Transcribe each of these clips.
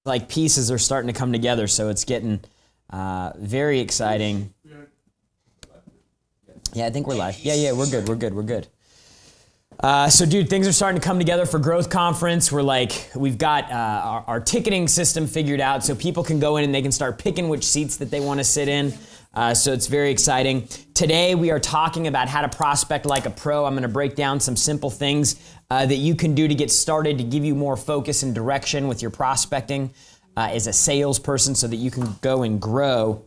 like pieces are starting to come together, so it's getting very exciting. Yeah, I think we're live. Yeah, we're good. So dude, things are starting to come together for Growth Conference. We've got our ticketing system figured out, so people can go in and they can start picking which seats that they want to sit in. So it's very exciting. Today we are talking about how to prospect like a pro. I'm going to break down some simple things that you can do to get started to give you more focus and direction with your prospecting as a salesperson, so that you can go and grow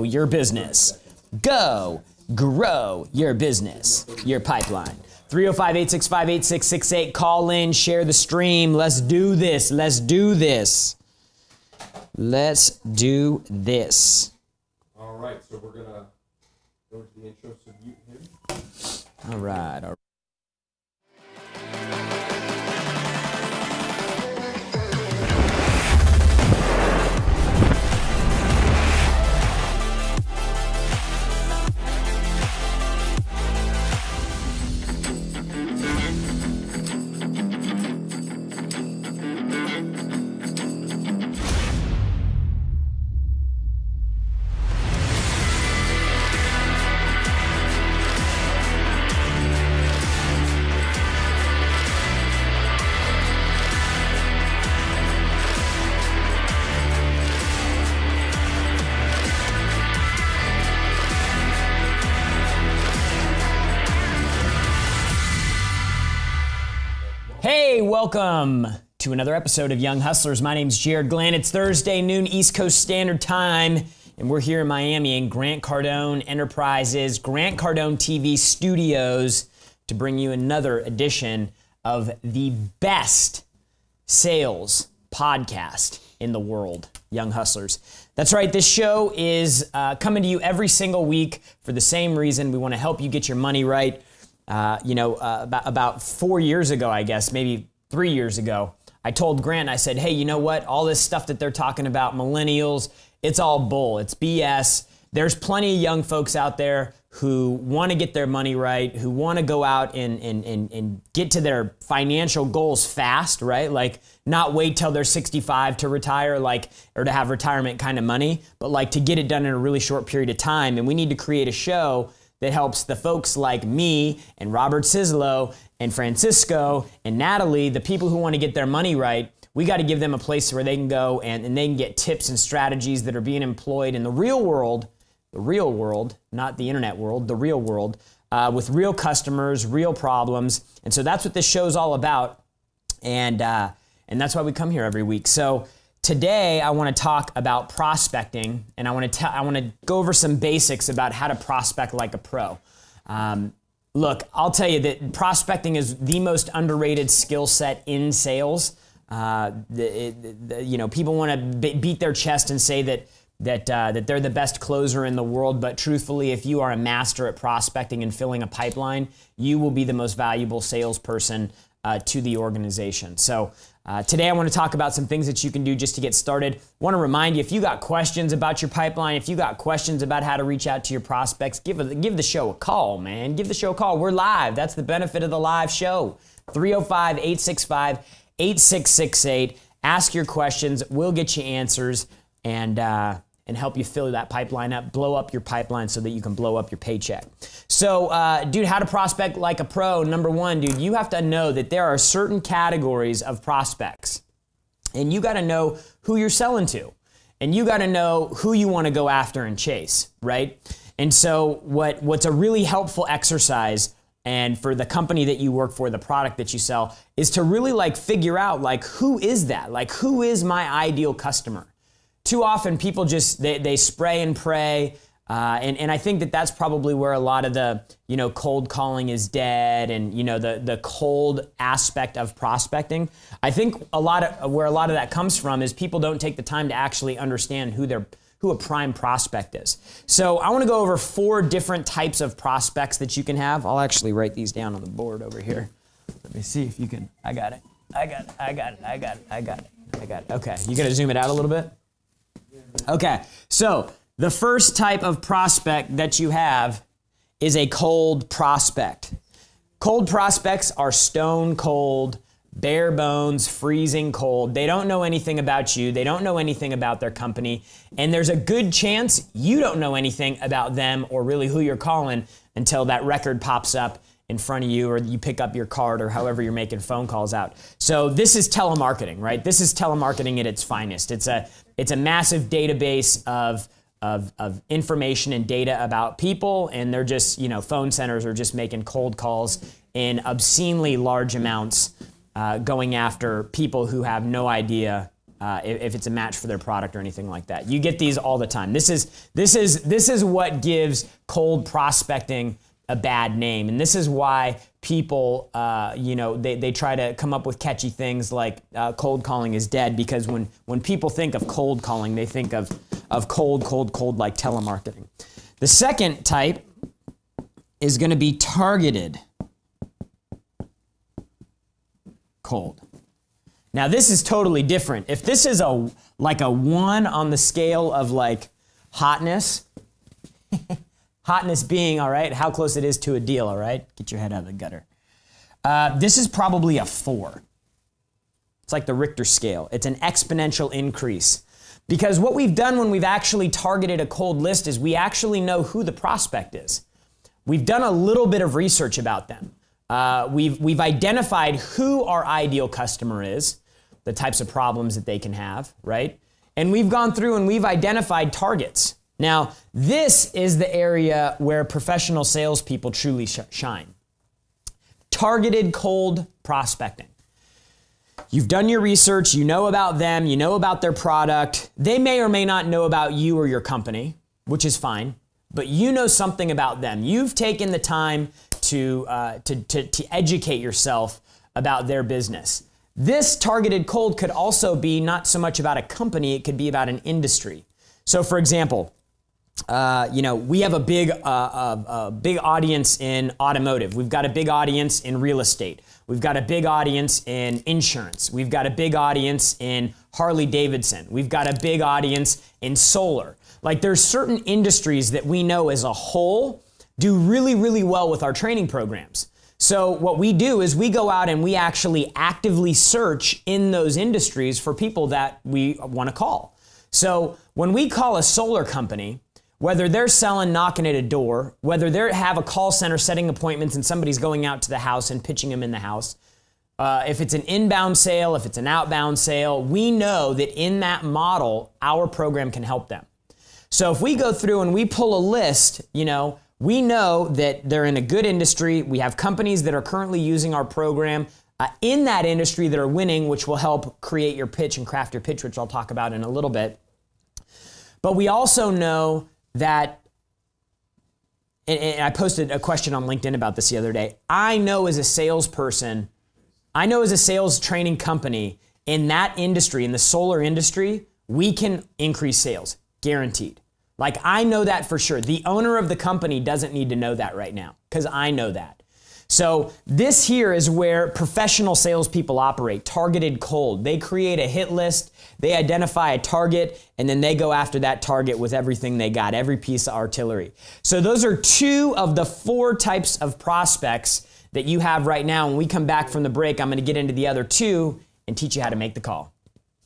your business. Go grow your business, your pipeline. 305-865-8668. Call in, share the stream. Let's do this. Let's do this. All right, so we're going to go to the intro so mute him. All right. Hey, welcome to another episode of Young Hustlers. My name's Jared Glenn. It's Thursday, noon East Coast Standard Time, and we're here in Miami in Grant Cardone Enterprises, Grant Cardone TV Studios, to bring you another edition of the best sales podcast in the world, Young Hustlers. That's right, this show is coming to you every single week for the same reason. We want to help you get your money right. About 4 years ago, I guess, maybe 3 years ago, I told Grant, I said, hey, you know what? All this stuff that they're talking about, millennials, it's all bull. It's BS. There's plenty of young folks out there who want to get their money right, who want to go out and get to their financial goals fast, right? Like not wait till they're 65 to retire, or to have retirement kind of money, but to get it done in a really short period of time. And we need to create a show that helps the folks like me and Robert Sislo and Francisco and Natalie, the people who want to get their money right. We got to give them a place where they can go and they can get tips and strategies that are being employed in the real world, not the internet world, the real world, with real customers, real problems. And so that's what this show's all about. And that's why we come here every week. So today, I want to talk about prospecting, and I want to go over some basics about how to prospect like a pro. Look, I'll tell you that prospecting is the most underrated skill set in sales. People want to beat their chest and say that they're the best closer in the world, but truthfully, if you are a master at prospecting and filling a pipeline, you will be the most valuable salesperson to the organization. So today I want to talk about some things that you can do just to get started. I want to remind you, if you got questions about your pipeline, if you got questions about how to reach out to your prospects, give the show a call, man. Give the show a call. We're live. That's the benefit of the live show. 305-865-8668. Ask your questions. We'll get you answers and help you fill that pipeline up, blow up your pipeline so that you can blow up your paycheck. So, dude, how to prospect like a pro. Number one, dude, you have to know that there are certain categories of prospects, and you got to know who you're selling to, and you got to know who you want to go after and chase, right? And so what's a really helpful exercise, and for the company that you work for, the product that you sell, is to really figure out who is that? Who is my ideal customer? Too often people just, they spray and pray, and I think that that's probably where a lot of the, cold calling is dead, and, the cold aspect of prospecting. I think where a lot of that comes from is people don't take the time to actually understand who a prime prospect is. So I want to go over 4 different types of prospects that you can have. I'll actually write these down on the board over here. Let me see if you can, I got it. Okay, you got to zoom it out a little bit? Okay, so the first type of prospect that you have is a cold prospect. Cold prospects are stone cold. bare bones, freezing cold. They don't know anything about you. They don't know anything about their company. And there's a good chance you don't know anything about them or really who you're calling until that record pops up in front of you or you pick up your card or however you're making phone calls out. So this is telemarketing, right? This is telemarketing at its finest. It's a massive database of information and data about people, and they're just, phone centers are just making cold calls in obscenely large amounts, going after people who have no idea if it's a match for their product or anything like that. You get these all the time. This is what gives cold prospecting a bad name, and this is why people, they try to come up with catchy things like cold calling is dead, because when people think of cold calling, they think of cold like telemarketing. The second type is going to be targeted cold. Now this is totally different. If this is like a 1 on the scale of like hotness, hotness being, all right, how close it is to a deal, all right? Get your head out of the gutter. This is probably a 4. It's like the Richter scale. It's an exponential increase. Because what we've done when we've actually targeted a cold list is we actually know who the prospect is. We've done a little bit of research about them. We've identified who our ideal customer is, the types of problems that they can have, right? And we've gone through and we've identified targets. Now, this is the area where professional salespeople truly shine. Targeted cold prospecting. You've done your research, you know about them, you know about their product. They may or may not know about you or your company, which is fine, but you know something about them. You've taken the time to educate yourself about their business. This targeted cold could also be not so much about a company, it could be about an industry. So for example, we have a big audience in automotive. We've got a big audience in real estate. We've got a big audience in insurance. We've got a big audience in Harley Davidson. We've got a big audience in solar. Like there's certain industries that we know as a whole do really, really well with our training programs. So what we do is we go out and we actually actively search in those industries for people that we want to call. So when we call a solar company, whether they're selling, knocking at a door, whether they have a call center setting appointments and somebody's going out to the house and pitching them in the house, if it's an inbound sale, if it's an outbound sale, we know that in that model, our program can help them. So if we go through and we pull a list, we know that they're in a good industry. We have companies that are currently using our program in that industry that are winning, which will help create your pitch and craft your pitch, which I'll talk about in a little bit. But we also know that, and I posted a question on LinkedIn about this the other day. I know as a salesperson, I know as a sales training company in that industry, in the solar industry, we can increase sales, guaranteed. Like I know that for sure. The owner of the company doesn't need to know that right now because I know that. So this here is where professional salespeople operate, targeted cold. They create a hit list, they identify a target, and then they go after that target with everything they got, every piece of artillery. So those are 2 of the 4 types of prospects that you have right now. When we come back from the break, I'm going to get into the other 2 and teach you how to make the call.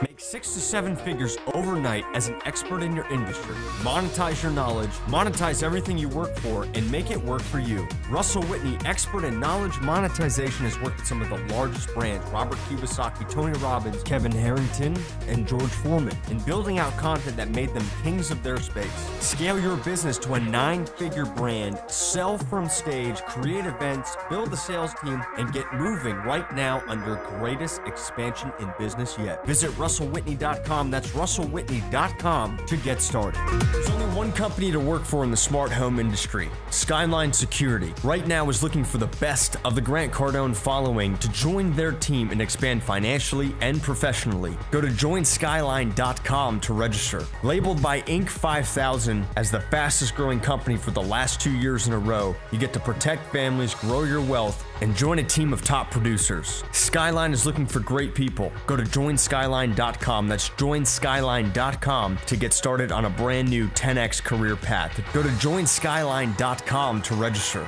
Make 6 to 7 figures overnight as an expert in your industry. Monetize your knowledge, monetize everything you work for, and make it work for you. Russell Whitney, expert in knowledge monetization, has worked with some of the largest brands, Robert Kiyosaki, Tony Robbins, Kevin Harrington, and George Foreman, in building out content that made them kings of their space. Scale your business to a 9-figure brand, sell from stage, create events, build a sales team, and get moving right now under greatest expansion in business yet. Visit RussellWhitney.com. That's RussellWhitney.com to get started. There's only one company to work for in the smart home industry, Skyline Security. Right now is looking for the best of the Grant Cardone following to join their team and expand financially and professionally. Go to joinskyline.com to register. Labeled by Inc. 5000 as the fastest growing company for the last 2 years in a row, you get to protect families, grow your wealth, and join a team of top producers. Skyline is looking for great people. Go to joinskyline.com. That's joinskyline.com to get started on a brand new 10x career path. Go to joinskyline.com to register.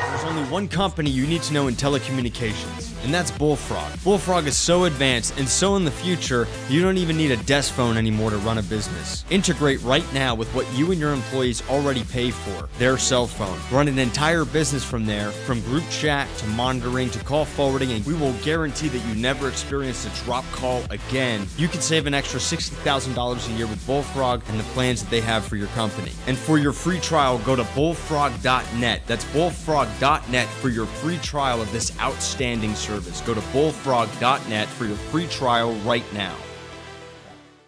There's only one company you need to know in telecommunications. and that's Bullfrog. Bullfrog is so advanced and so in the future, you don't even need a desk phone anymore to run a business. Integrate right now with what you and your employees already pay for, their cell phone. Run an entire business from there, from group chat to monitoring to call forwarding, and we will guarantee that you never experience a drop call again. You can save an extra $60,000 a year with Bullfrog and the plans that they have for your company. And for your free trial, go to bullfrog.net. That's bullfrog.net for your free trial of this outstanding service. Go to bullfrog.net for your free trial right now.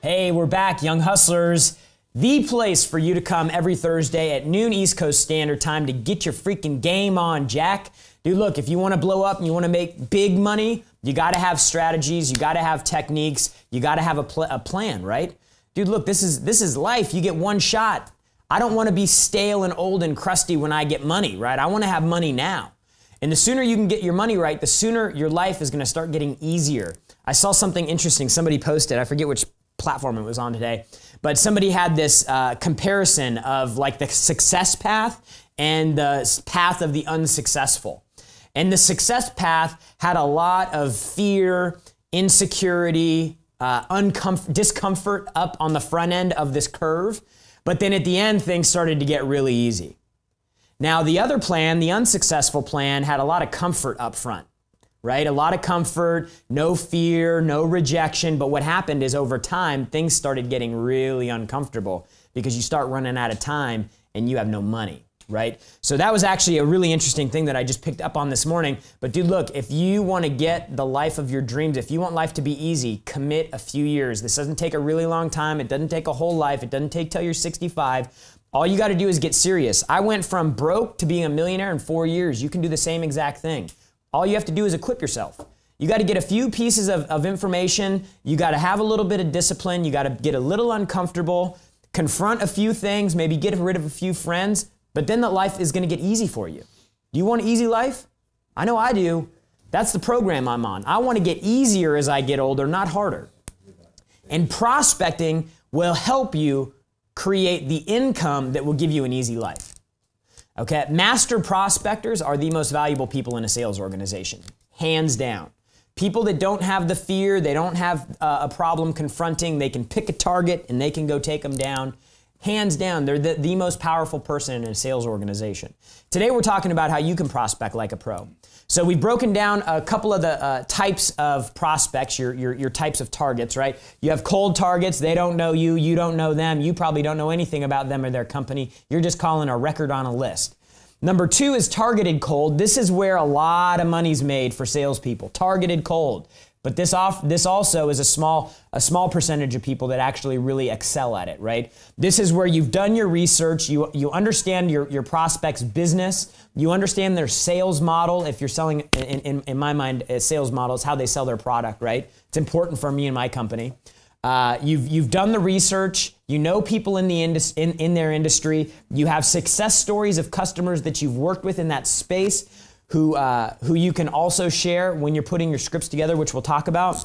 Hey, we're back, Young Hustlers. The place for you to come every Thursday at noon East Coast Standard Time to get your freaking game on, Jack. Dude, look, if you want to blow up and you want to make big money, you got to have strategies, you got to have techniques, you got to have a plan, right? Dude, look, this is life. You get one shot. I don't want to be stale and old and crusty when I get money, right? I want to have money now. And the sooner you can get your money right, the sooner your life is going to start getting easier. I saw something interesting. Somebody posted, I forget which platform it was on today, but somebody had this comparison of like the success path and the path of the unsuccessful. And the success path had a lot of fear, insecurity, discomfort up on the front end of this curve. But then at the end, things started to get really easy. Now, the other plan, the unsuccessful plan, had a lot of comfort up front, right? A lot of comfort, no fear, no rejection. But what happened is over time, things started getting really uncomfortable because you start running out of time and you have no money, right? So that was actually a really interesting thing that I just picked up on this morning. But dude, look, if you want to get the life of your dreams, if you want life to be easy, commit a few years. This doesn't take a really long time. It doesn't take a whole life. It doesn't take till you're 65. All you got to do is get serious. I went from broke to being a millionaire in 4 years. You can do the same exact thing. All you have to do is equip yourself. You got to get a few pieces of information. You got to have a little bit of discipline. You got to get a little uncomfortable, confront a few things, maybe get rid of a few friends, but then the life is going to get easy for you. Do you want an easy life? I know I do. That's the program I'm on. I want to get easier as I get older, not harder. And prospecting will help you create the income that will give you an easy life. Okay, master prospectors are the most valuable people in a sales organization, hands down. People that don't have the fear, they don't have a problem confronting, they can pick a target and they can go take them down. Hands down, they're the most powerful person in a sales organization. Today we're talking about how you can prospect like a pro. So we've broken down a couple of the types of prospects, your types of targets, right? You have cold targets, they don't know you, you don't know them, you probably don't know anything about them or their company. You're just calling a record on a list. Number two is targeted cold. This is where a lot of money's made for salespeople, targeted cold. But this also is a small percentage of people that actually really excel at it, right? This is where you've done your research, you understand your prospect's business, you understand their sales model. If you're selling, in my mind, a sales model is how they sell their product, right? It's important for me and my company. You've done the research, you know people in their industry, you have success stories of customers that you've worked with in that space, who you can also share when you're putting your scripts together, which we'll talk about.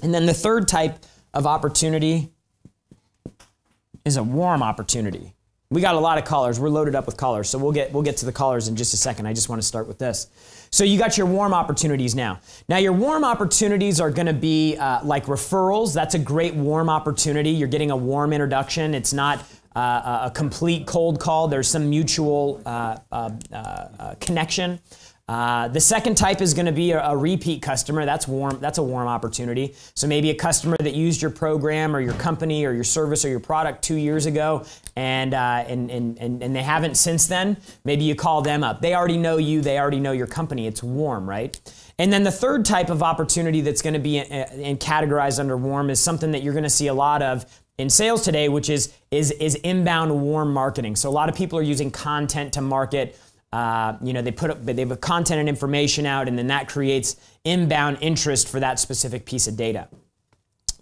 And then the third type of opportunity is a warm opportunity. We got a lot of callers. We're loaded up with callers, so we'll get to the callers in just a second. I just want to start with this. So you got your warm opportunities now. Now your warm opportunities are going to be like referrals. That's a great warm opportunity. You're getting a warm introduction. It's not a complete cold call. There's some mutual connection. The second type is going to be a repeat customer. That's warm. That's a warm opportunity. So maybe a customer that used your program or your company or your service or your product 2 years ago, and they haven't since then. Maybe you call them up. They already know you. They already know your company. It's warm, right? And then the third type of opportunity that's going to be categorized under warm is something that you're going to see a lot of in sales today, which is inbound warm marketing. So a lot of people are using content to market. They have content and information out, and then that creates inbound interest for that specific piece of data.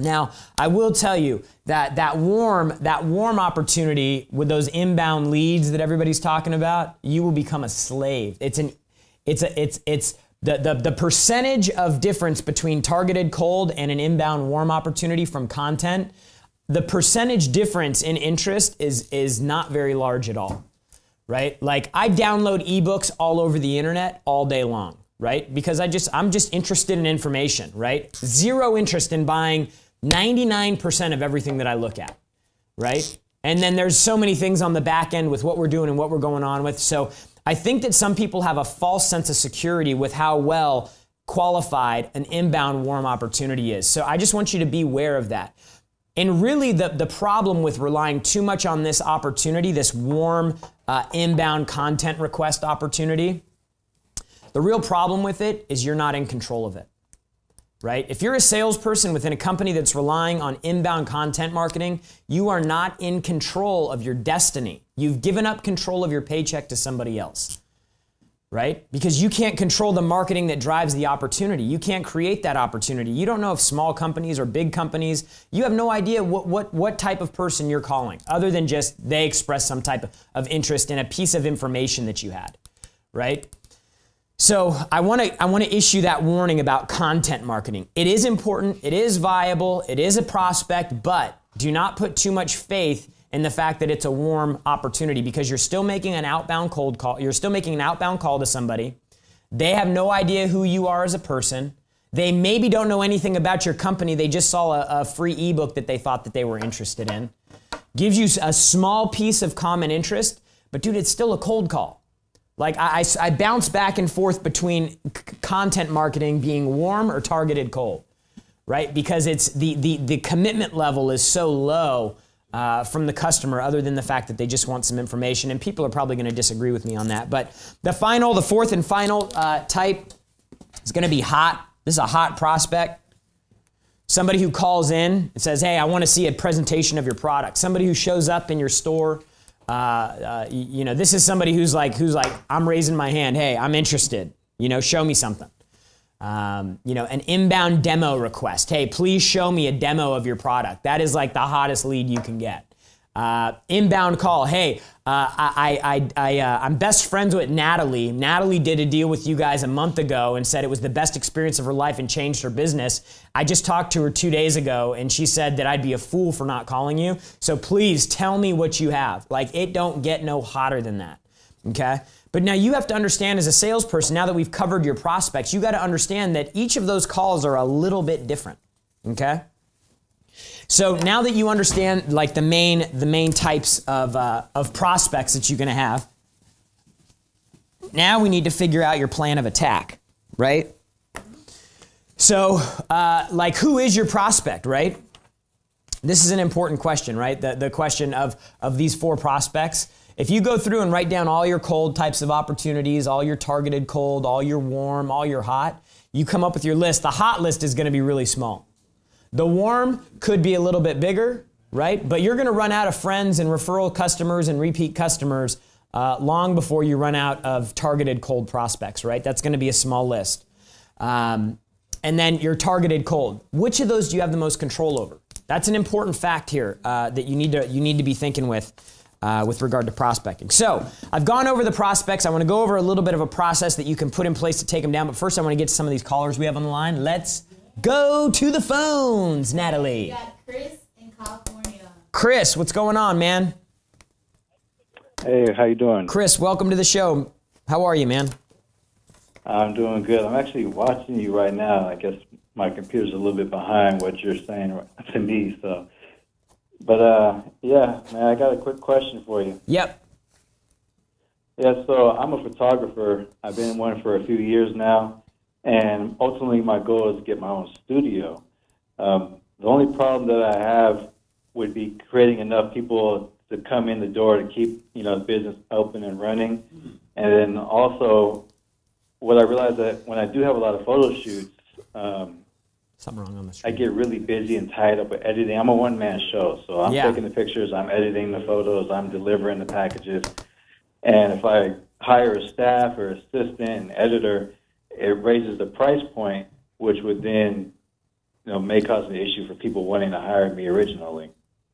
Now, I will tell you that warm opportunity with those inbound leads that everybody's talking about, you will become a slave. It's the percentage of difference between targeted cold and an inbound warm opportunity from content. The percentage difference in interest is not very large at all. Right? Like I download ebooks all over the internet all day long. right? Because I'm just interested in information, right? Zero interest in buying 99% of everything that I look at, right? And then there's so many things on the back end with what we're doing and what we're going on with. So I think that some people have a false sense of security with how well qualified an inbound warm opportunity is. So I just want you to be aware of that. And really the problem with relying too much on this opportunity, this warm inbound content request opportunity, the real problem with it is you're not in control of it, right? If you're a salesperson within a company that's relying on inbound content marketing, you are not in control of your destiny. You've given up control of your paycheck to somebody else, right? Because you can't control the marketing that drives the opportunity. You can't create that opportunity. You don't know if small companies or big companies, you have no idea what type of person you're calling, other than just they express some type of interest in a piece of information that you had, right? So I want to issue that warning about content marketing. It is important, it is viable, it is a prospect, but do not put too much faith in the fact that it's a warm opportunity, because you're still making an outbound cold call. You're still making an outbound call to somebody. They have no idea who you are as a person. They maybe don't know anything about your company. They just saw a free ebook that they thought that they were interested in. Gives you a small piece of common interest, but dude, it's still a cold call. Like I bounce back and forth between content marketing being warm or targeted cold, right? Because it's the commitment level is so low from the customer, other than the fact that they just want some information. And people are probably going to disagree with me on that. But the fourth and final type is going to be hot. This is a hot prospect. Somebody who calls in and says, hey, I want to see a presentation of your product. Somebody who shows up in your store. This is somebody who's like, I'm raising my hand. Hey, I'm interested. Show me something. An inbound demo request. Hey, please show me a demo of your product. That is like the hottest lead you can get. Inbound call. Hey, I'm best friends with Natalie. Natalie did a deal with you guys a month ago and said it was the best experience of her life and changed her business. I just talked to her 2 days ago and she said that I'd be a fool for not calling you. So please tell me what you have. Like, it don't get no hotter than that. Okay? But now you have to understand, as a salesperson, now that we've covered your prospects, you got to understand that each of those calls are a little bit different. Okay? So now that you understand like the main types of prospects that you're going to have, now we need to figure out your plan of attack, right? So who is your prospect, right? This is an important question, right? The question of these 4 prospects. If you go through and write down all your cold types of opportunities, all your targeted cold, all your warm, all your hot, you come up with your list. The hot list is going to be really small. The warm could be a little bit bigger, right? But you're going to run out of friends and referral customers and repeat customers long before you run out of targeted cold prospects, right? That's going to be a small list. And then your targeted cold. Which of those do you have the most control over? That's an important fact here that you need to be thinking with regard to prospecting. So I've gone over the prospects. I want to go over a little bit of a process that you can put in place to take them down. But first, I want to get to some of these callers we have on the line. Let's go to the phones, Natalie. We got Chris in California. Chris, what's going on, man? Hey, how you doing? Chris, welcome to the show. How are you, man? I'm doing good. I'm actually watching you right now. I guess my computer's a little bit behind what you're saying to me. So, but yeah, man, I got a quick question for you. Yep. Yeah, so I'm a photographer. I've been one for a few years now, and ultimately my goal is to get my own studio. The only problem that I have would be creating enough people to come in the door to keep, the business open and running. And then also, what I realized that when I do have a lot of photo shoots, something wrong on the screen. I get really busy and tied up with editing. I'm a one-man show, so I'm taking the pictures, I'm editing the photos, I'm delivering the packages. And if I hire a staff or assistant and editor, it raises the price point, which would then, may cause an issue for people wanting to hire me originally.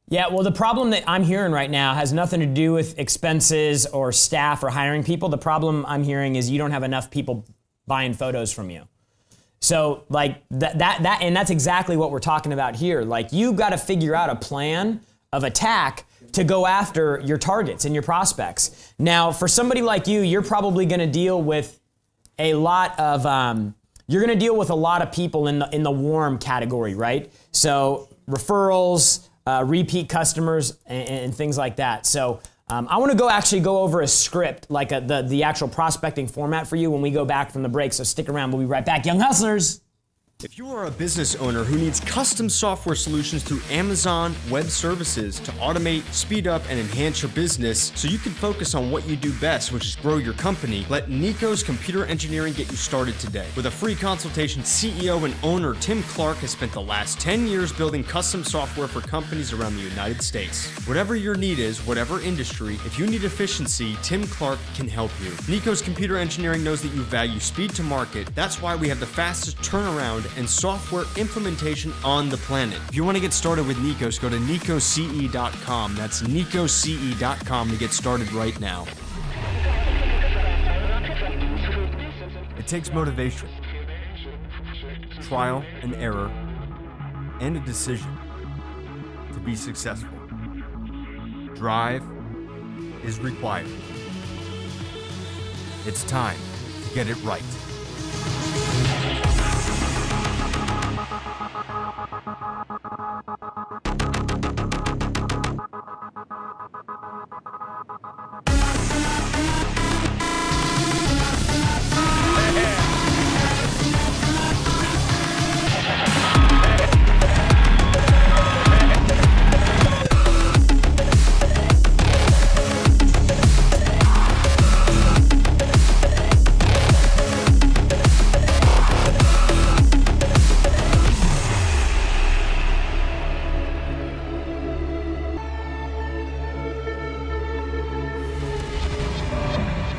Yeah, well, the problem that I'm hearing right now has nothing to do with expenses or staff or hiring people. The problem I'm hearing is you don't have enough people buying photos from you. So like and that's exactly what we're talking about here. Like, you've got to figure out a plan of attack to go after your targets and your prospects. Now, for somebody like you, you're probably going to deal with a lot of, you're going to deal with a lot of people in the warm category, right? So referrals, repeat customers, and things like that. So I want to actually go over a script, like the actual prospecting format for you when we go back from the break. So stick around. We'll be right back. Young Hustlers. If you are a business owner who needs custom software solutions through Amazon Web Services to automate, speed up, and enhance your business so you can focus on what you do best, which is grow your company, let Nico's Computer Engineering get you started today. With a free consultation, CEO and owner Tim Clark has spent the last 10 years building custom software for companies around the United States. Whatever your need is, whatever industry, if you need efficiency, Tim Clark can help you. Nico's Computer Engineering knows that you value speed to market. That's why we have the fastest turnaround and software implementation on the planet. If you want to get started with Nikos, go to nicoce.com. That's nicoce.com to get started right now. It takes motivation, trial and error, and a decision to be successful. Drive is required. It's time to get it right.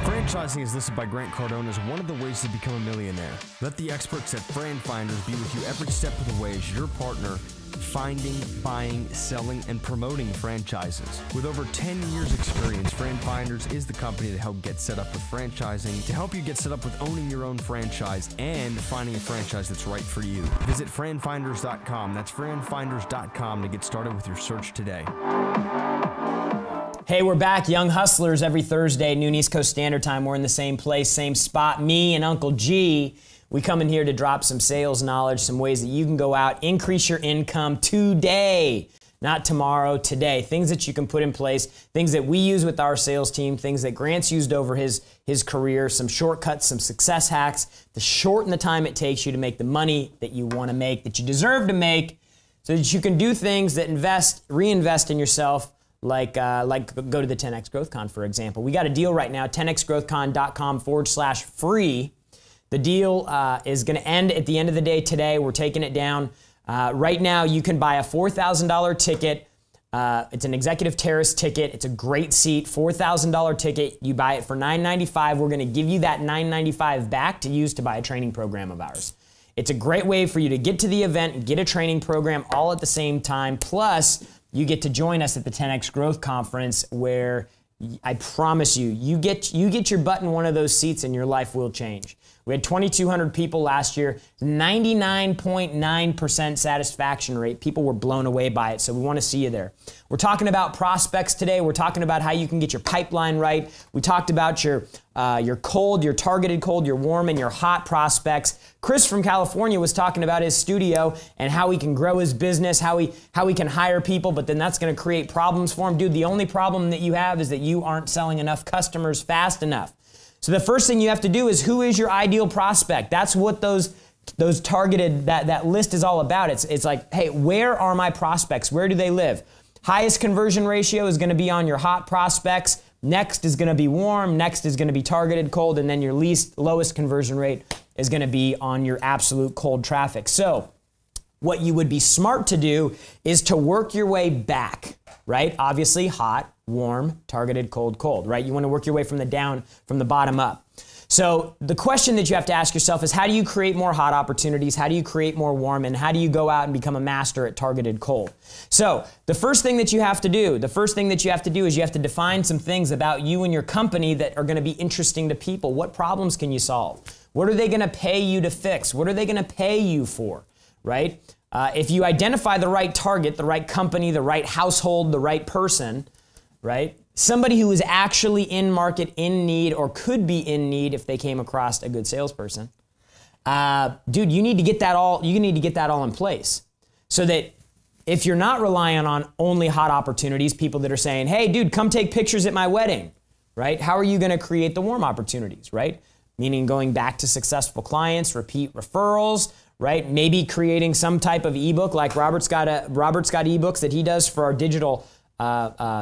Franchising is listed by Grant Cardone as one of the ways to become a millionaire. Let the experts at FranFinders be with you every step of the way as your partner finding, buying, selling, and promoting franchises. With over 10 years experience, FranFinders is the company to help get set up with franchising, to help you get set up with owning your own franchise and finding a franchise that's right for you. Visit FranFinders.com. That's FranFinders.com to get started with your search today. Hey, we're back. Young Hustlers every Thursday, noon East Coast Standard Time. We're in the same place, same spot. Me and Uncle G, we come in here to drop some sales knowledge, some ways that you can go out, increase your income today, not tomorrow, today. Things that you can put in place, things that we use with our sales team, things that Grant's used over his career, some shortcuts, some success hacks to shorten the time it takes you to make the money that you want to make, that you deserve to make, so that you can do things that reinvest in yourself. Like go to the 10X Growth Con, for example. We got a deal right now, 10xgrowthcon.com/free. The deal is going to end at the end of the day today. We're taking it down. Right now, you can buy a $4,000 ticket. It's an executive terrace ticket. It's a great seat, $4,000 ticket. You buy it for $995. We're going to give you that $995 back to use to buy a training program of ours. It's a great way for you to get to the event and get a training program all at the same time. Plus, you get to join us at the 10X Growth Conference, where I promise you get your butt in one of those seats and your life will change. We had 2,200 people last year, 99.9% satisfaction rate. People were blown away by it, so we want to see you there. We're talking about prospects today. We're talking about how you can get your pipeline right. We talked about your cold, your targeted cold, your warm, and your hot prospects. Chris from California was talking about his studio and how he can grow his business, how he can hire people, but then that's going to create problems for him. Dude, the only problem that you have is that you aren't selling enough customers fast enough. So the first thing you have to do is, who is your ideal prospect? That's what those targeted, that list is all about. It's like, hey, where are my prospects? Where do they live? Highest conversion ratio is going to be on your hot prospects. Next is going to be warm. Next is going to be targeted cold. And then your lowest conversion rate is going to be on your absolute cold traffic. So what you would be smart to do is to work your way back, right? Obviously hot, warm, targeted, cold, cold, right? You want to work your way from the bottom up. So the question that you have to ask yourself is, how do you create more hot opportunities? How do you create more warm? And how do you go out and become a master at targeted cold? So the first thing that you have to do is you have to define some things about you and your company that are going to be interesting to people. What problems can you solve? What are they going to pay you to fix? What are they going to pay you for, right? If you identify the right target, the right company, the right household, the right person, right? somebody who is actually in market, in need, or could be in need if they came across a good salesperson. Dude, you need to get that all in place so that if you're not relying on only hot opportunities, people that are saying, hey, dude, come take pictures at my wedding, right? How are you going to create the warm opportunities, right? Meaning going back to successful clients, repeat referrals, right? Maybe creating some type of ebook like Robert's got ebooks that he does for our digital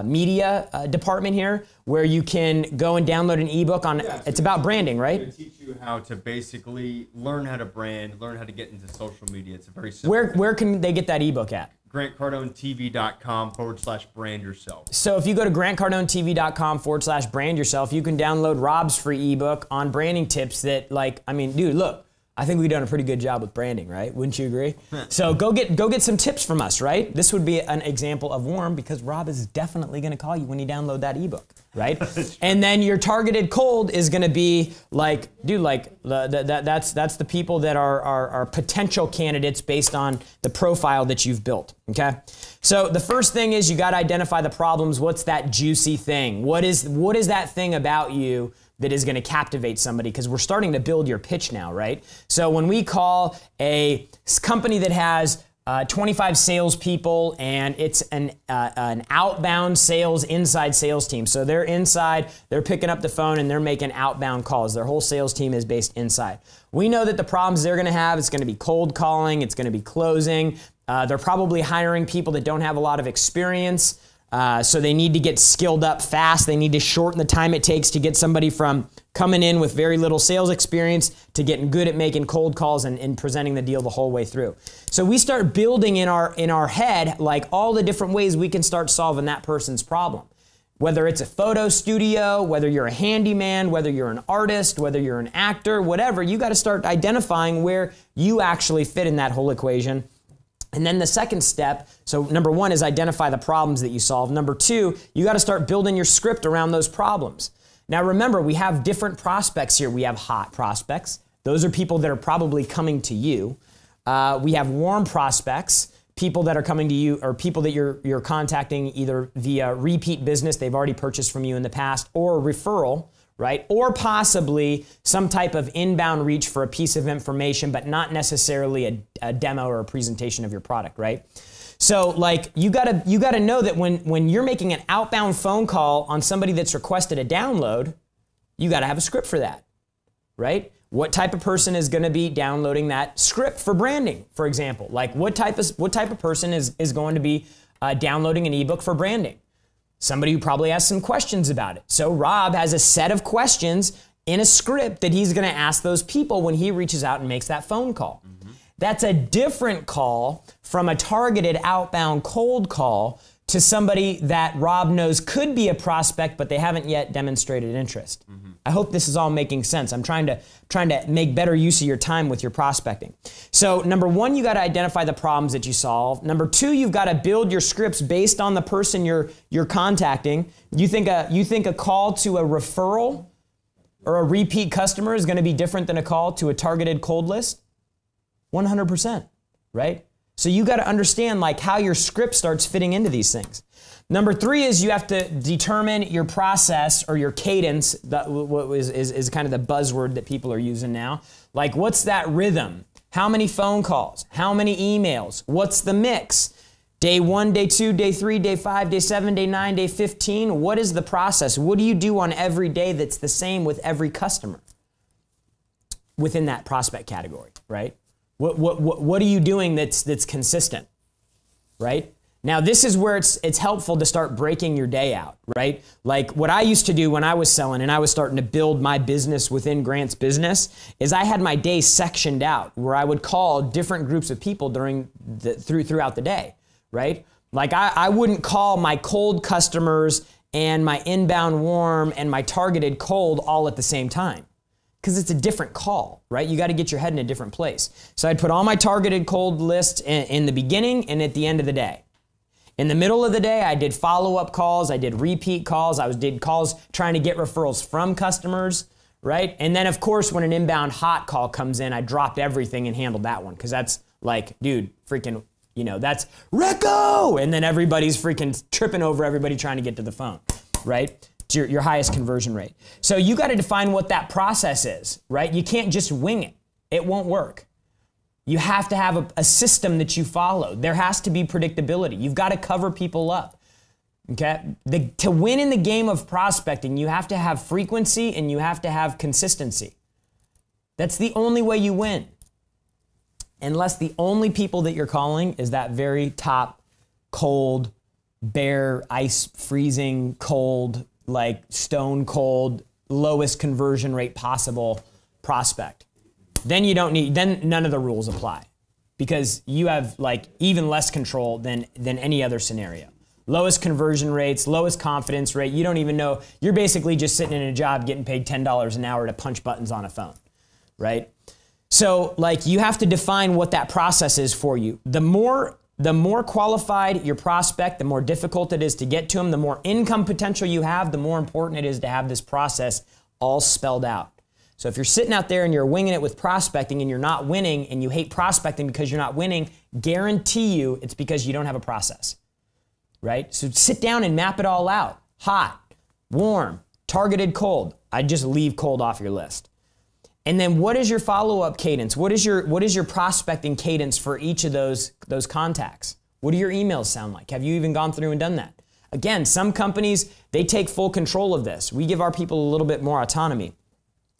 media department here, where you can go and download an ebook on, it's about branding, right? It's going to teach you how to basically learn how to brand, learn how to get into social media. It's a very simple thing. Where can they get that ebook at? GrantCardoneTV.com/brand yourself. So if you go to GrantCardoneTV.com/brand yourself, you can download Rob's free ebook on branding tips that, like, I mean, dude, look, I think we've done a pretty good job with branding, right? Wouldn't you agree? So go get some tips from us, right? This would be an example of warm because Rob is definitely going to call you when you download that ebook, right? And then your targeted cold is going to be like, dude, like that's the people that are potential candidates based on the profile that you've built, okay? So the first thing is you got to identify the problems. What's that juicy thing? What is that thing about you that is going to captivate somebody? Because we're starting to build your pitch now, right? So when we call a company that has 25 salespeople and it's an outbound sales inside sales team. So they're inside, they're picking up the phone and they're making outbound calls. Their whole sales team is based inside. We know that the problems they're going to have, it's going to be cold calling, it's going to be closing. They're probably hiring people that don't have a lot of experience. So they need to get skilled up fast. They need to shorten the time it takes to get somebody from coming in with very little sales experience to getting good at making cold calls and presenting the deal the whole way through. So we start building in our head like all the different ways we can start solving that person's problem. Whether it's a photo studio, whether you're a handyman, whether you're an artist, whether you're an actor, whatever, you got to start identifying where you actually fit in that whole equation. And then the second step, so number one is identify the problems that you solve. Number two, you got to start building your script around those problems. Now remember, we have different prospects here. We have hot prospects. Those are people that are probably coming to you. We have warm prospects, people that are coming to you or people that you're contacting either via repeat business, they've already purchased from you in the past, or referral, right? Or possibly some type of inbound reach for a piece of information, but not necessarily a demo or a presentation of your product, right? So like you gotta know that when you're making an outbound phone call on somebody that's requested a download, you gotta have a script for that, right? What type of person is gonna be downloading that script for branding, for example? Like what type of person is going to be downloading an ebook for branding? Somebody who probably has some questions about it. So Rob has a set of questions in a script that he's going to ask those people when he reaches out and makes that phone call. Mm-hmm. That's a different call from a targeted outbound cold call to somebody that Rob knows could be a prospect, but they haven't yet demonstrated interest. Mm-hmm. I hope this is all making sense. I'm trying to make better use of your time with your prospecting. So number one, you got to identify the problems that you solve. Number two, you've got to build your scripts based on the person you're contacting. You think a call to a referral or a repeat customer is going to be different than a call to a targeted cold list? 100%, right? So you got to understand like how your script starts fitting into these things. Number three is you have to determine your process or your cadence. That is kind of the buzzword that people are using now. Like what's that rhythm? How many phone calls? How many emails? What's the mix? Day 1, day 2, day 3, day 5, day 7, day 9, day 15. What is the process? What do you do on every day that's the same with every customer within that prospect category, right? What are you doing that's consistent, right? Now, this is where it's helpful to start breaking your day out, right? Like what I used to do when I was selling and I was starting to build my business within Grant's business is I had my day sectioned out where I would call different groups of people throughout the day, right? Like I wouldn't call my cold customers and my inbound warm and my targeted cold all at the same time. Because it's a different call, right? You got to get your head in a different place. So I'd put all my targeted cold lists in the beginning and at the end of the day. In the middle of the day, I did follow-up calls, I did repeat calls, did calls trying to get referrals from customers, right? And then, of course, when an inbound hot call comes in, I dropped everything and handled that one because that's like, dude, freaking, that's Rico! And then everybody's freaking tripping over everybody trying to get to the phone. right? It's your highest conversion rate. So you got to define what that process is, right? You can't just wing it. It won't work. You have to have a system that you follow. There has to be predictability. You've got to cover people up. Okay? To win in the game of prospecting, you have to have frequency and you have to have consistency. That's the only way you win. Unless the only people that you're calling is that very top, cold, bare, ice freezing, cold, like stone cold, lowest conversion rate possible prospect. Then you don't need, then none of the rules apply because you have like even less control than any other scenario. Lowest conversion rates, lowest confidence rate. You don't even know. You're basically just sitting in a job getting paid $10 an hour to punch buttons on a phone, right? So like you have to define what that process is for you. The more qualified your prospect, the more difficult it is to get to them, the more income potential you have, the more important it is to have this process all spelled out. So if you're sitting out there and you're winging it with prospecting and you're not winning and you hate prospecting because you're not winning, guarantee you it's because you don't have a process, right? So sit down and map it all out. Hot, warm, targeted cold. I'd just leave cold off your list. And then what is your follow-up cadence? What is your prospecting cadence for each of those contacts? What do your emails sound like? Have you even gone through and done that? Again, some companies, they take full control of this. We give our people a little bit more autonomy.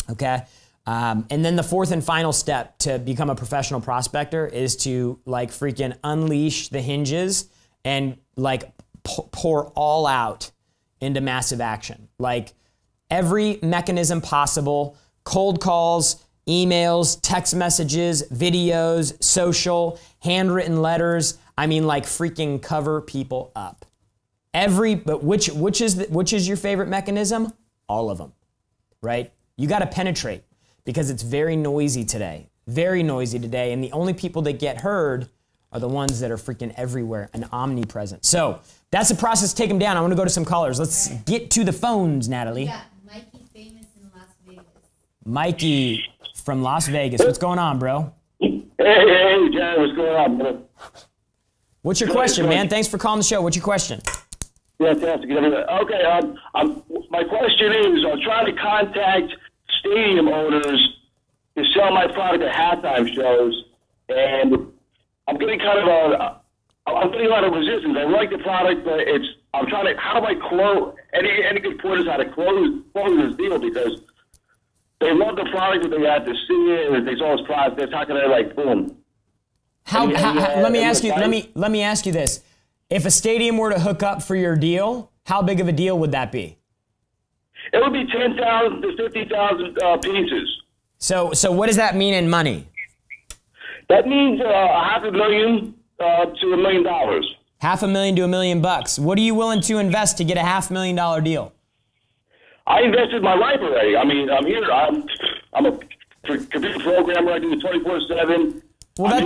Okay. And then the fourth and final step to become a professional prospector is to like freaking unleash the hinges and like pour all out into massive action. Like every mechanism possible, cold calls, emails, text messages, videos, social, handwritten letters. I mean, like freaking cover people up. But which is your favorite mechanism? All of them, right? You got to penetrate because it's very noisy today. Very noisy today. And the only people that get heard are the ones that are freaking everywhere and omnipresent. So that's the process. Take them down. I want to go to some callers. Let's get to the phones, Natalie. Yeah, Mikey famous in Las Vegas. Mikey from Las Vegas. What's going on, bro? Hey, John. What's going on, bro? What's your question, man? Thanks for calling the show. What's your question? Fantastic. Okay, my question is, I'm trying to contact stadium owners to sell my product at halftime shows, and I'm getting kind of I'm getting a lot of resistance. I like the product, but I'm trying to, how do I close, any good pointers how to close this deal, because they love the product, but they have to see it, and they saw this product, how can I, like, boom. Let me ask you this. If a stadium were to hook up for your deal, how big of a deal would that be? It would be 10,000 to 50,000 pieces. So what does that mean in money? That means $500,000 to $1 million. $500,000 to $1 million. What are you willing to invest to get a $500,000 deal? I invested my life already. I mean, I'm here. I'm a computer programmer. I do it 24/7. Well,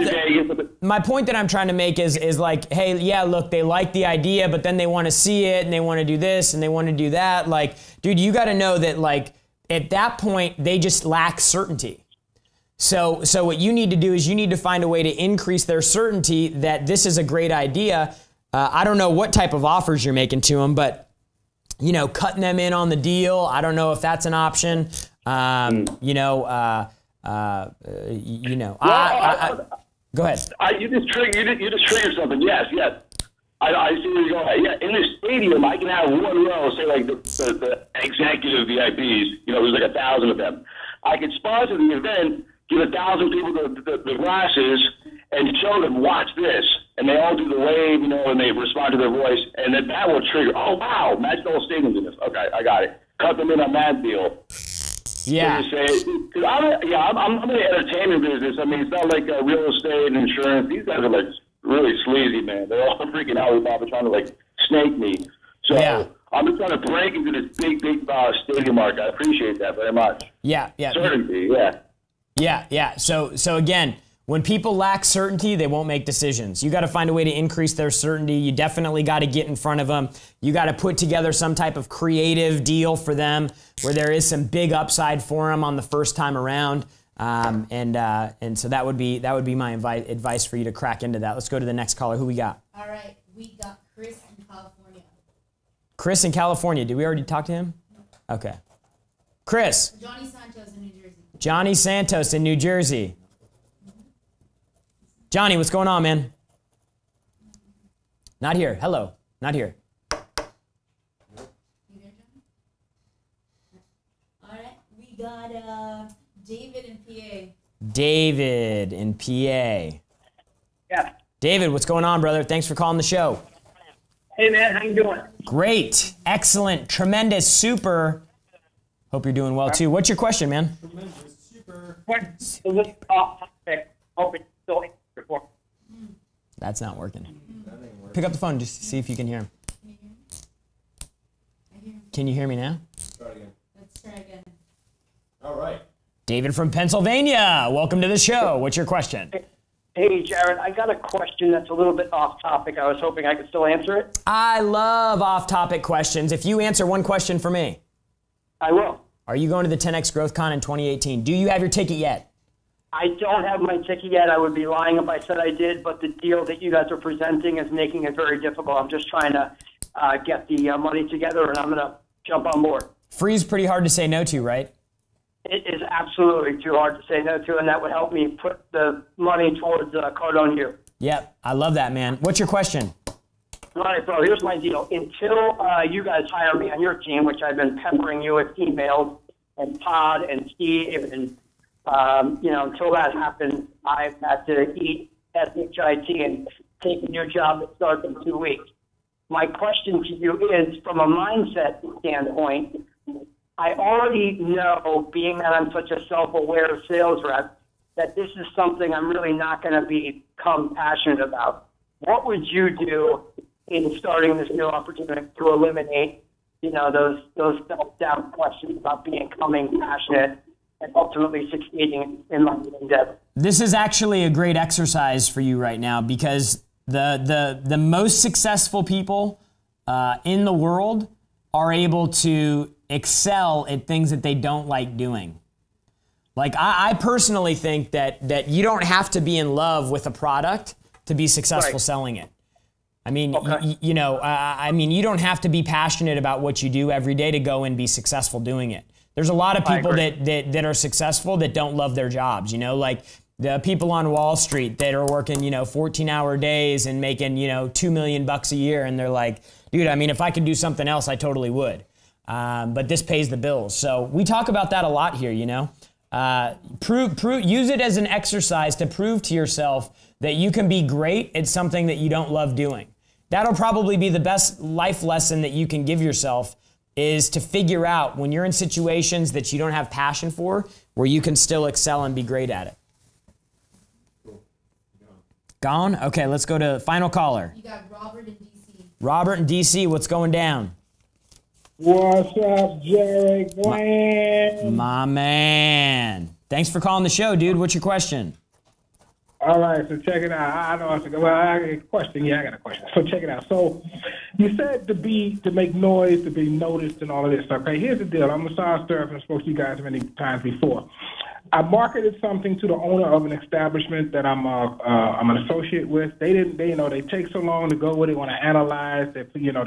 my point that I'm trying to make is like, hey, yeah, look, they like the idea, but then they want to see it and they want to do this and they want to do that. Like, dude, you got to know that, like, at that point, they just lack certainty. So what you need to do is you need to find a way to increase their certainty that this is a great idea. I don't know what type of offers you're making to them, but, you know, cutting them in on the deal, I don't know if that's an option. Go ahead. You just triggered something. Yes. I see where you're going. Yeah, in the stadium, I can have one row, say like the executive VIPs. You know, there's like 1,000 of them. I could sponsor the event, give 1,000 people the glasses, and show them, watch this, and they all do the wave, you know, and they respond to their voice, and then that will trigger. Oh wow, match the whole stadium's in this. Okay, I got it. Cut them in on that deal. Yeah. I'm in the entertainment business. I mean, it's not like real estate and insurance. These guys are like really sleazy, man. They're all freaking Alibaba trying to like snake me. So yeah. I'm just trying to break into this big stadium market. I appreciate that very much. Yeah. Certainty, yeah. So again, when people lack certainty, they won't make decisions. You got to find a way to increase their certainty. You definitely got to get in front of them. You got to put together some type of creative deal for them where there is some big upside for them on the first time around. And so that would be my advice for you to crack into that. Let's go to the next caller. Who we got? All right, we got Chris in California. Chris in California. Did we already talk to him? Okay. Chris. Johnny Santos in New Jersey. Johnny Santos in New Jersey. Johnny, what's going on, man? Not here. Hello. Not here. You there, Johnny? All right, we got David in PA. David in PA. Yeah. David, what's going on, brother? Thanks for calling the show. Hey, man, how you doing? Great. Excellent. Tremendous. Super. Hope you're doing well, too. What's your question, man? What is this off topic? Hope it's still answered for. That's not working. Pick up the phone just to see if you can hear him. Can you hear me now? Try it again. Let's try again. All right. David from Pennsylvania. Welcome to the show. What's your question? Hey, Jared, I got a question that's a little bit off topic. I was hoping I could still answer it. I love off-topic questions. If you answer one question for me. I will. Are you going to the 10X GrowthCon in 2018? Do you have your ticket yet? I don't have my ticket yet. I would be lying if I said I did, but the deal that you guys are presenting is making it very difficult. I'm just trying to get the money together, and I'm going to jump on board. Free's pretty hard to say no to, right? It is absolutely too hard to say no to, and that would help me put the money towards Cardone U. Yep, I love that, man. What's your question? All right, bro, here's my deal. Until you guys hire me on your team, which I've been peppering you with emails and Todd and Steve, and, until that happens, I've had to eat SHIT and take a new job that starts in 2 weeks. My question to you is, from a mindset standpoint, I already know, being that I'm such a self-aware sales rep, that this is something I'm really not going to become passionate about. What would you do in starting this new opportunity to eliminate, those self-doubt questions about becoming passionate and ultimately succeeding in my endeavor? This is actually a great exercise for you right now, because the most successful people in the world are able to excel at things that they don't like doing. Like, I personally think that you don't have to be in love with a product to be successful selling it. I mean, Okay. you don't have to be passionate about what you do every day to go and be successful doing it. There's a lot of people that are successful that don't love their jobs, like the people on Wall Street that are working, 14-hour days and making, $2 million a year. And they're like, dude, I mean, if I could do something else, I totally would. But this pays the bills. So we talk about that a lot here, use it as an exercise to prove to yourself that you can be great at something that you don't love doing. That'll probably be the best life lesson that you can give yourself, is to figure out when you're in situations that you don't have passion for, where you can still excel and be great at it. Gone? Okay, let's go to final caller. You got Robert in DC. Robert in DC, what's going down? What's up, Jerry Glenn? My man. Thanks for calling the show, dude. What's your question? All right, so check it out. I know I got a question. Yeah, I got a question. So check it out. So you said to make noise, to be noticed, and all of this. Okay, here's the deal. I'm a sales therapist. I've spoken to you guys many times before. I marketed something to the owner of an establishment that I'm an associate with. They take so long to go where they want to analyze. They're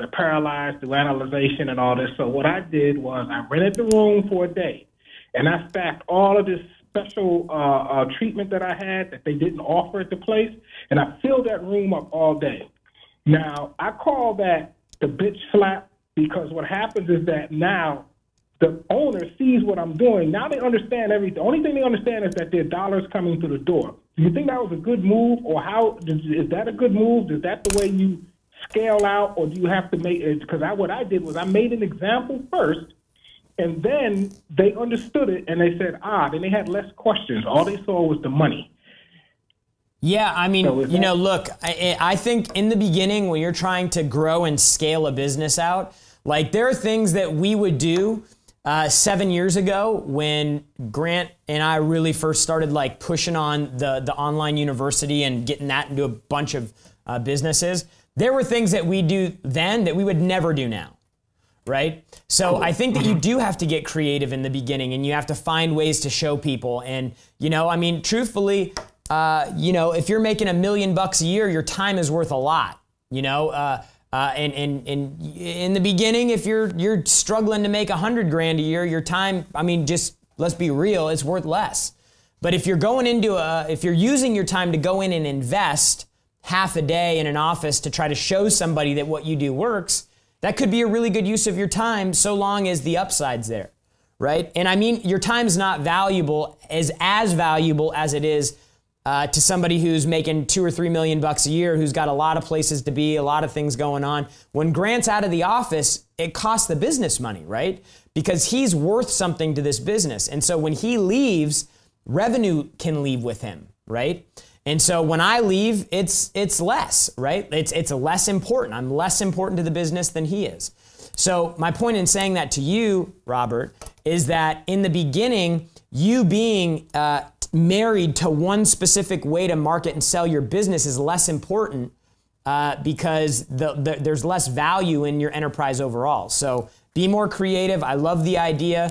paralyzed through analyzation and all this. So what I did was I rented the room for a day, and I stacked all of this special treatment that I had that they didn't offer at the place, and I filled that room up all day. Now, I call that the bitch slap, because what happens is that now the owner sees what I'm doing. Now they understand everything. The only thing they understand is that there are dollars coming through the door. Do you think that was a good move, or is that a good move? Is that the way you scale out, or do you have to make it? Because what I did was I made an example first, and then they understood it, and they said, then they had less questions. All they saw was the money. Yeah, I mean, look, I think in the beginning when you're trying to grow and scale a business out, like there are things that we would do 7 years ago when Grant and I really first started like pushing on the online university and getting that into a bunch of businesses. There were things that we do then that we would never do now. Right? So I think that you do have to get creative in the beginning, and you have to find ways to show people. And, truthfully, if you're making $1 million a year, your time is worth a lot. And in the beginning, if you're struggling to make $100,000 a year, your time, I mean, just let's be real, it's worth less. But if you're if you're using your time to go in and invest half a day in an office to try to show somebody that what you do works, that could be a really good use of your time so long as the upside's there, right? And I mean, your time's not valuable as valuable as it is to somebody who's making $2 or $3 million a year, who's got a lot of places to be, a lot of things going on. When Grant's out of the office, it costs the business money, right? Because he's worth something to this business. And so when he leaves, revenue can leave with him, right? And so when I leave, it's less, right? It's less important. I'm less important to the business than he is. So my point in saying that to you, Robert, is that in the beginning, you being married to one specific way to market and sell your business is less important because there's less value in your enterprise overall. So be more creative. I love the idea.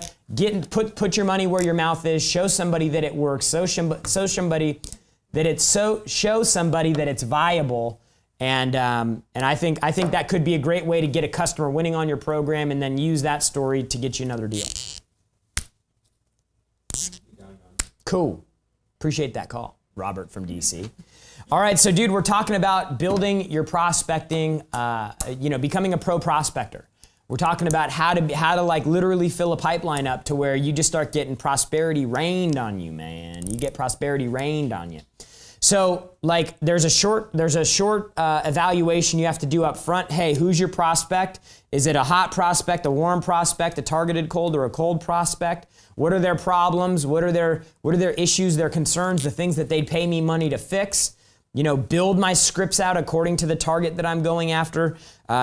Put your money where your mouth is. Show somebody that it works. Show somebody that it's viable. And I think that could be a great way to get a customer winning on your program, and then use that story to get you another deal. Cool. Appreciate that call, Robert from DC. All right, so dude, we're talking about building your prospecting, becoming a pro prospector. We're talking about how to like literally fill a pipeline up to where you just start getting prosperity rained on you, man. You get prosperity rained on you. So like there's a short evaluation you have to do up front. Hey, who's your prospect? Is it a hot prospect, a warm prospect, a targeted cold, or a cold prospect? What are their problems? What are their issues, their concerns, the things that they'd pay me money to fix? Build my scripts out according to the target that I'm going after.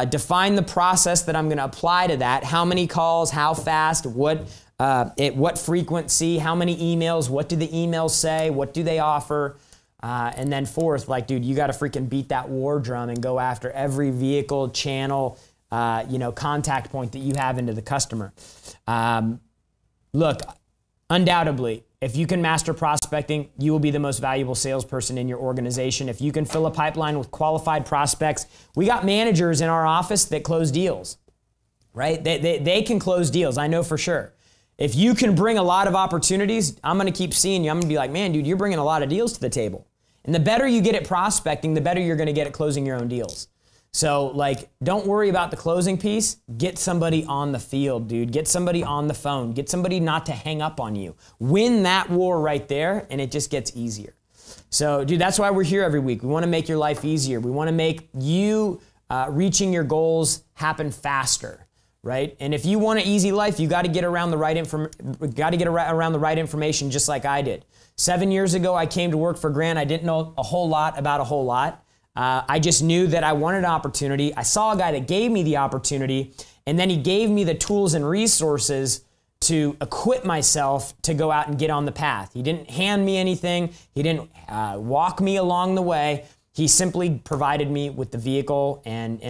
Define the process that I'm going to apply to that. How many calls, how fast, what frequency, how many emails, what do the emails say, what do they offer? And then fourth, like, dude, you got to freaking beat that war drum and go after every vehicle, channel, contact point that you have into the customer. Look, undoubtedly, if you can master prospecting, you will be the most valuable salesperson in your organization. If you can fill a pipeline with qualified prospects, we got managers in our office that close deals, right? They can close deals, I know for sure. If you can bring a lot of opportunities, I'm going to keep seeing you. I'm going to be like, man, dude, you're bringing a lot of deals to the table. And the better you get at prospecting, the better you're going to get at closing your own deals. So like, don't worry about the closing piece. Get somebody on the field, dude. Get somebody on the phone. Get somebody not to hang up on you. Win that war right there, and it just gets easier. So, dude, that's why we're here every week. We want to make your life easier. We want to make you reaching your goals happen faster, right? And if you want an easy life, you got to get around the right information, just like I did. 7 years ago, I came to work for Grant. I didn't know a whole lot about a whole lot. I just knew that I wanted an opportunity. I saw a guy that gave me the opportunity, and then he gave me the tools and resources to equip myself to go out and get on the path. He didn't hand me anything. He didn't walk me along the way. He simply provided me with the vehicle, and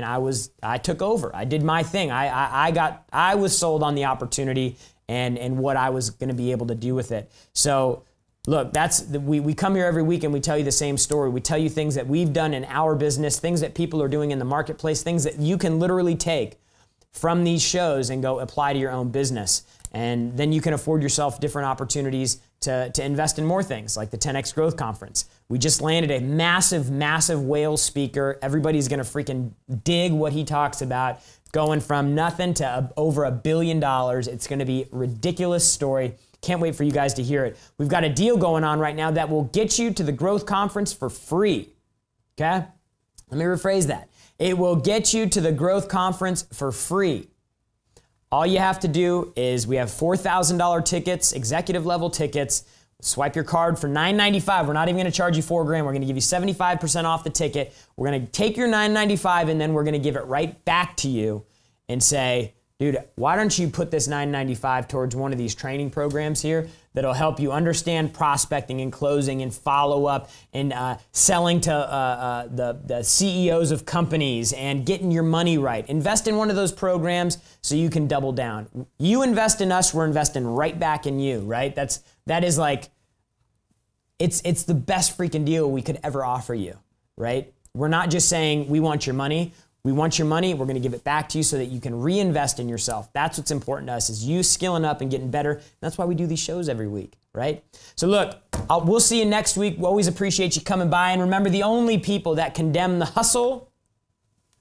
I took over. I did my thing. I was sold on the opportunity and what I was going to be able to do with it. So look, we come here every week and we tell you the same story. We tell you things that we've done in our business, things that people are doing in the marketplace, things that you can literally take from these shows and go apply to your own business. And then you can afford yourself different opportunities to invest in more things, like the 10X Growth Conference. We just landed a massive, massive whale speaker. Everybody's going to freaking dig what he talks about, going from nothing to over $1 billion. It's going to be a ridiculous story. Can't wait for you guys to hear it. We've got a deal going on right now that will get you to the Growth Conference for free. Okay? Let me rephrase that. It will get you to the Growth Conference for free. All you have to do is we have $4,000 tickets, executive level tickets. Swipe your card for $9.95. We're not even going to charge you $4,000. We're going to give you 75% off the ticket. We're going to take your $9.95 and then we're going to give it right back to you and say, dude, why don't you put this $9.95 towards one of these training programs here that'll help you understand prospecting and closing and follow up and selling to the CEOs of companies and getting your money right. Invest in one of those programs so you can double down. You invest in us, we're investing right back in you, right? That is like, it's the best freaking deal we could ever offer you, right? We're not just saying we want your money. We want your money. We're going to give it back to you so that you can reinvest in yourself. That's what's important to us, is you skilling up and getting better. That's why we do these shows every week, right? So look, we'll see you next week. We always appreciate you coming by. And remember, the only people that condemn the hustle,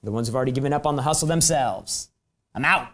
the ones who've already given up on the hustle themselves. I'm out.